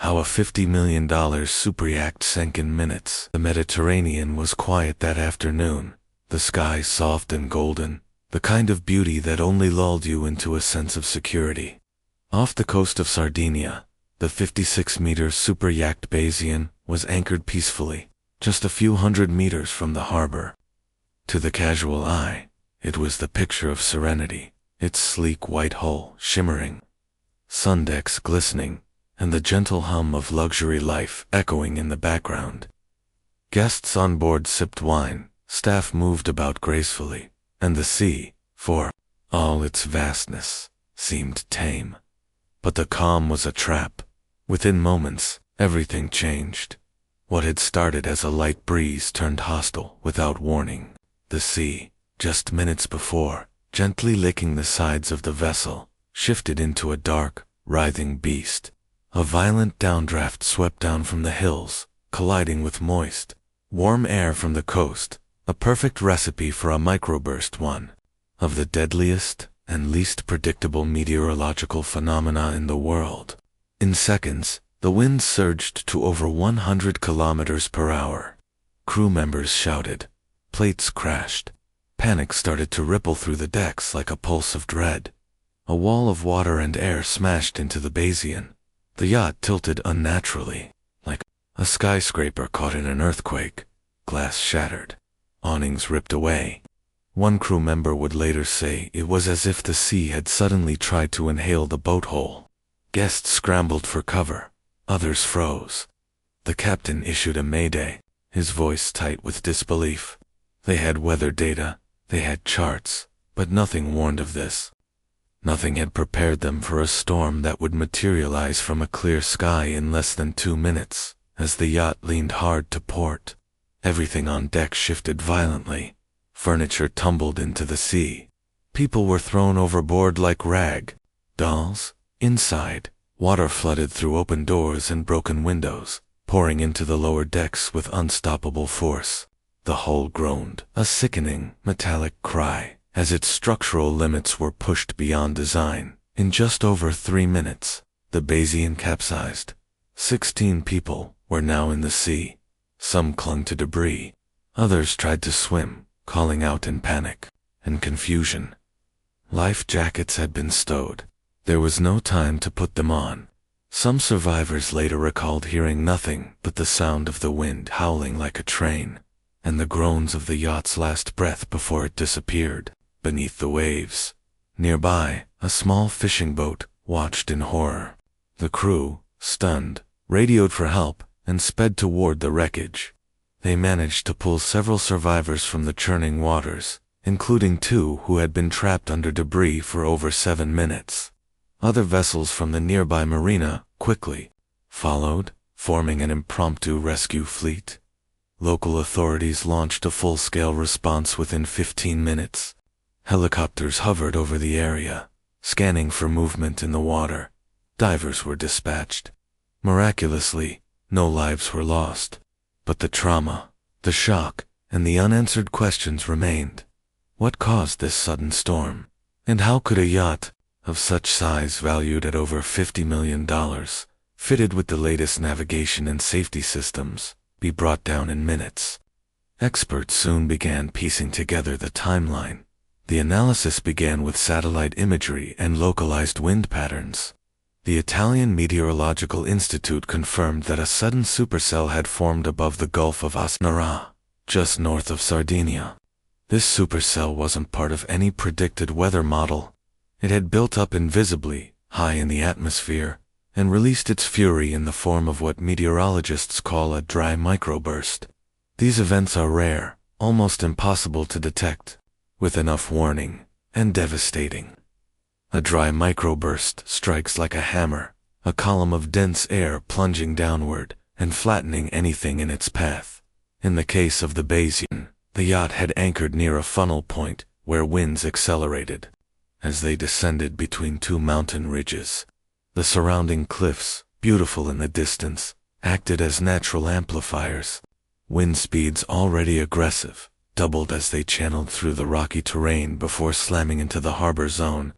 How a $50 million superyacht sank in minutes. The Mediterranean was quiet that afternoon, the sky soft and golden, the kind of beauty that only lulled you into a sense of security. Off the coast of Sardinia, the 56-meter superyacht Basian was anchored peacefully, just a few hundred meters from the harbor. To the casual eye, it was the picture of serenity, its sleek white hull shimmering, sun decks glistening, and the gentle hum of luxury life echoing in the background. Guests on board sipped wine, staff moved about gracefully, and the sea, for all its vastness, seemed tame. But the calm was a trap. Within moments, everything changed. What had started as a light breeze turned hostile without warning. The sea, just minutes before, gently licking the sides of the vessel, shifted into a dark, writhing beast. A violent downdraft swept down from the hills, colliding with moist, warm air from the coast, a perfect recipe for a microburst, one of the deadliest and least predictable meteorological phenomena in the world. In seconds, the wind surged to over 100 kilometers per hour. Crew members shouted. Plates crashed. Panic started to ripple through the decks like a pulse of dread. A wall of water and air smashed into the Basian. The yacht tilted unnaturally, like a skyscraper caught in an earthquake. Glass shattered. Awnings ripped away. One crew member would later say it was as if the sea had suddenly tried to inhale the boat whole. Guests scrambled for cover. Others froze. The captain issued a mayday, his voice tight with disbelief. They had weather data, they had charts, but nothing warned of this. Nothing had prepared them for a storm that would materialize from a clear sky in less than 2 minutes. As the yacht leaned hard to port, everything on deck shifted violently. Furniture tumbled into the sea. People were thrown overboard like rag dolls. Inside, water flooded through open doors and broken windows, pouring into the lower decks with unstoppable force. The hull groaned, a sickening, metallic cry, as its structural limits were pushed beyond design. In just over 3 minutes, the Basian capsized. 16 people were now in the sea. Some clung to debris. Others tried to swim, calling out in panic and confusion. Life jackets had been stowed. There was no time to put them on. Some survivors later recalled hearing nothing but the sound of the wind howling like a train, and the groans of the yacht's last breath before it disappeared beneath the waves. Nearby, a small fishing boat watched in horror. The crew, stunned, radioed for help and sped toward the wreckage. They managed to pull several survivors from the churning waters, including 2 who had been trapped under debris for over 7 minutes. Other vessels from the nearby marina quickly followed, forming an impromptu rescue fleet. Local authorities launched a full-scale response within 15 minutes. Helicopters hovered over the area, scanning for movement in the water. Divers were dispatched. Miraculously, no lives were lost. But the trauma, the shock, and the unanswered questions remained. What caused this sudden storm? And how could a yacht, of such size valued at over $50 million, fitted with the latest navigation and safety systems, be brought down in minutes? Experts soon began piecing together the timeline. The analysis began with satellite imagery and localized wind patterns. The Italian Meteorological Institute confirmed that a sudden supercell had formed above the Gulf of Asnara, just north of Sardinia. This supercell wasn't part of any predicted weather model. It had built up invisibly, high in the atmosphere, and released its fury in the form of what meteorologists call a dry microburst. These events are rare, almost impossible to detect, with enough warning, and devastating. A dry microburst strikes like a hammer, a column of dense air plunging downward and flattening anything in its path. In the case of the Basian, the yacht had anchored near a funnel point where winds accelerated. As they descended between 2 mountain ridges, the surrounding cliffs, beautiful in the distance, acted as natural amplifiers. Wind speeds already aggressive doubled as they channeled through the rocky terrain before slamming into the harbor zone.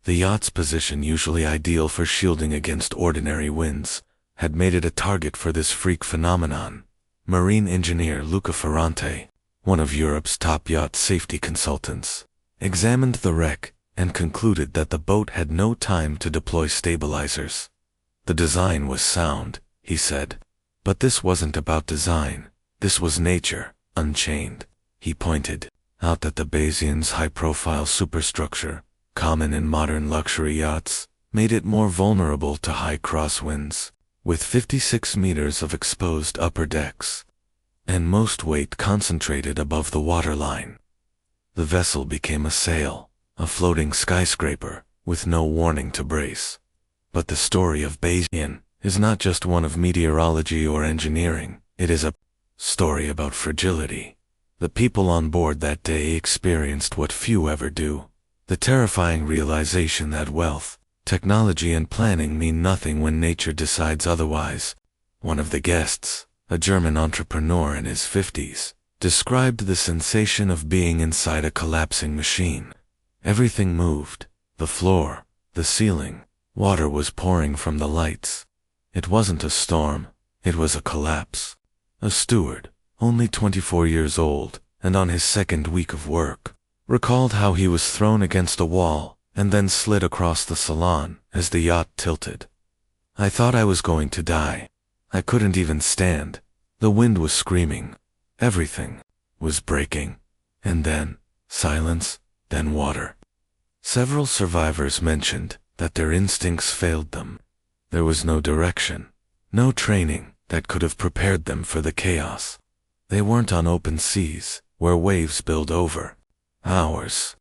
The yacht's position, usually ideal for shielding against ordinary winds, had made it a target for this freak phenomenon. Marine engineer Luca Ferrante, one of Europe's top yacht safety consultants, examined the wreck and concluded that the boat had no time to deploy stabilizers. The design was sound, he said. But this wasn't about design. This was nature, unchained. He pointed out that the Basian's high-profile superstructure, common in modern luxury yachts, made it more vulnerable to high crosswinds, with 56 meters of exposed upper decks, and most weight concentrated above the waterline. The vessel became a sail, a floating skyscraper, with no warning to brace. But the story of Basian is not just one of meteorology or engineering. It is a story about fragility. The people on board that day experienced what few ever do, the terrifying realization that wealth, technology and planning mean nothing when nature decides otherwise. One of the guests, a German entrepreneur in his 50s, described the sensation of being inside a collapsing machine. Everything moved, the floor, the ceiling, water was pouring from the lights. It wasn't a storm, it was a collapse. A steward, only 24 years old, and on his second week of work, recalled how he was thrown against a wall and then slid across the salon as the yacht tilted. I thought I was going to die. I couldn't even stand. The wind was screaming. Everything was breaking. And then, silence, then water. Several survivors mentioned that their instincts failed them. There was no direction, no training that could have prepared them for the chaos. They weren't on open seas, where waves build over hours.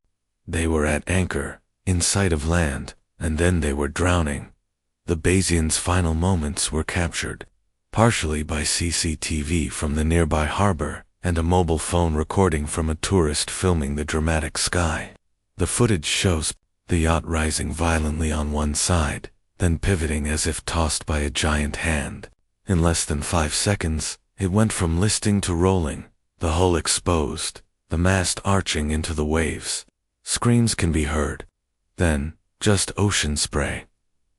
They were at anchor, in sight of land, and then they were drowning. The Basian's final moments were captured, partially by CCTV from the nearby harbor and a mobile phone recording from a tourist filming the dramatic sky. The footage shows the yacht rising violently on one side, then pivoting as if tossed by a giant hand. In less than 5 seconds, it went from listing to rolling, the hull exposed, the mast arching into the waves. Screams can be heard. Then, just ocean spray.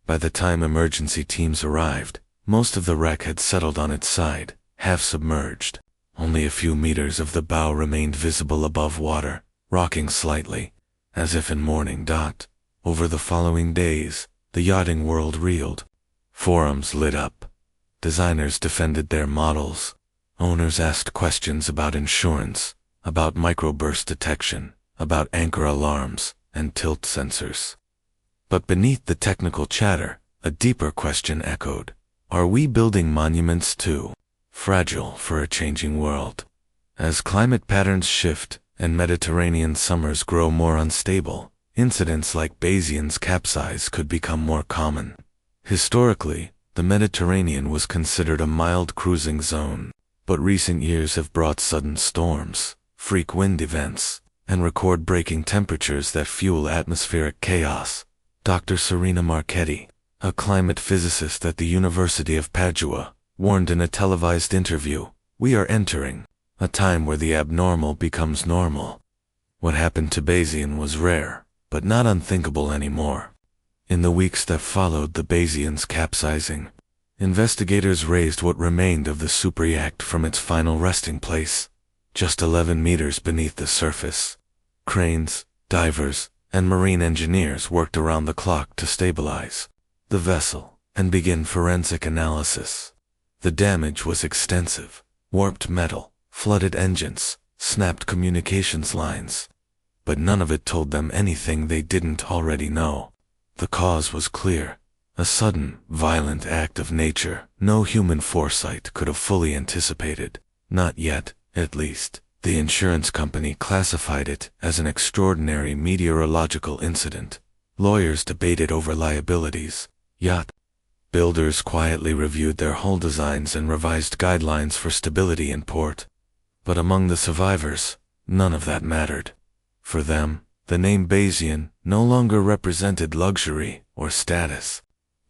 By the time emergency teams arrived, most of the wreck had settled on its side, half submerged. Only a few meters of the bow remained visible above water, rocking slightly, as if in mourning. Over the following days, the yachting world reeled. Forums lit up. Designers defended their models. Owners asked questions about insurance, about microburst detection, about anchor alarms, and tilt sensors. But beneath the technical chatter, a deeper question echoed. Are we building monuments too? Fragile for a changing world. As climate patterns shift and Mediterranean summers grow more unstable, incidents like Basian's capsize could become more common. Historically, the Mediterranean was considered a mild cruising zone, but recent years have brought sudden storms, freak wind events, and record-breaking temperatures that fuel atmospheric chaos. Dr. Serena Marchetti, a climate physicist at the University of Padua, warned in a televised interview, "We are entering a time where the abnormal becomes normal." What happened to Basian was rare, but not unthinkable anymore. In the weeks that followed the Basian's capsizing, investigators raised what remained of the Superyacht from its final resting place, just 11 meters beneath the surface. Cranes, divers, and marine engineers worked around the clock to stabilize the vessel and begin forensic analysis. The damage was extensive: warped metal, flooded engines, snapped communications lines. But none of it told them anything they didn't already know. The cause was clear: a sudden, violent act of nature no human foresight could have fully anticipated. Not yet, at least. The insurance company classified it as an extraordinary meteorological incident. Lawyers debated over liabilities. Yacht builders quietly reviewed their hull designs and revised guidelines for stability in port. But among the survivors, none of that mattered. For them, the name Basian no longer represented luxury or status.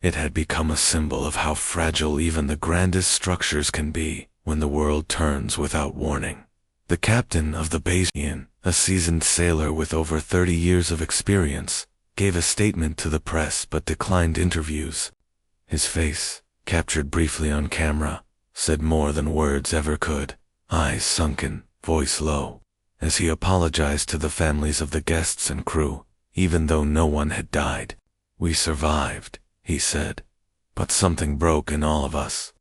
It had become a symbol of how fragile even the grandest structures can be when the world turns without warning. The captain of the Basian, a seasoned sailor with over 30 years of experience, gave a statement to the press but declined interviews. His face, captured briefly on camera, said more than words ever could, eyes sunken, voice low, as he apologized to the families of the guests and crew, even though no one had died. "We survived," he said, "but something broke in all of us.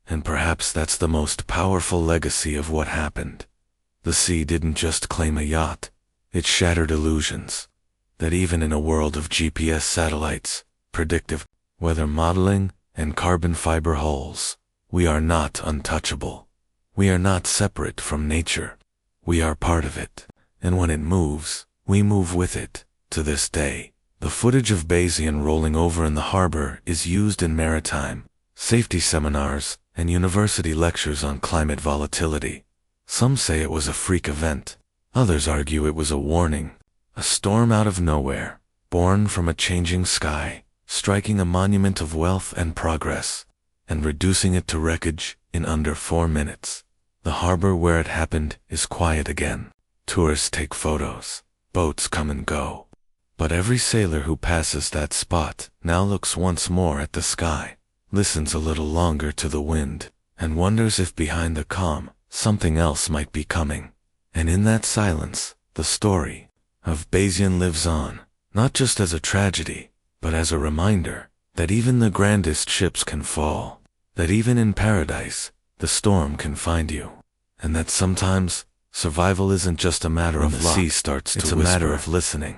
And perhaps that's the most powerful legacy of what happened. The sea didn't just claim a yacht, it shattered illusions. That even in a world of GPS satellites, predictive weather modeling, and carbon fiber hulls, we are not untouchable. We are not separate from nature. We are part of it. And when it moves, we move with it." To this day, the footage of Basian rolling over in the harbor is used in maritime safety seminars and university lectures on climate volatility. Some say it was a freak event. Others argue it was a warning, a storm out of nowhere, born from a changing sky, striking a monument of wealth and progress, and reducing it to wreckage in under 4 minutes. The harbor where it happened is quiet again. Tourists take photos. Boats come and go. But every sailor who passes that spot now looks once more at the sky, listens a little longer to the wind, and wonders if behind the calm, something else might be coming. And in that silence, the story of Basian lives on, not just as a tragedy, but as a reminder that even the grandest ships can fall, that even in paradise, the storm can find you, and that sometimes survival isn't just a matter of luck, it's a matter of listening.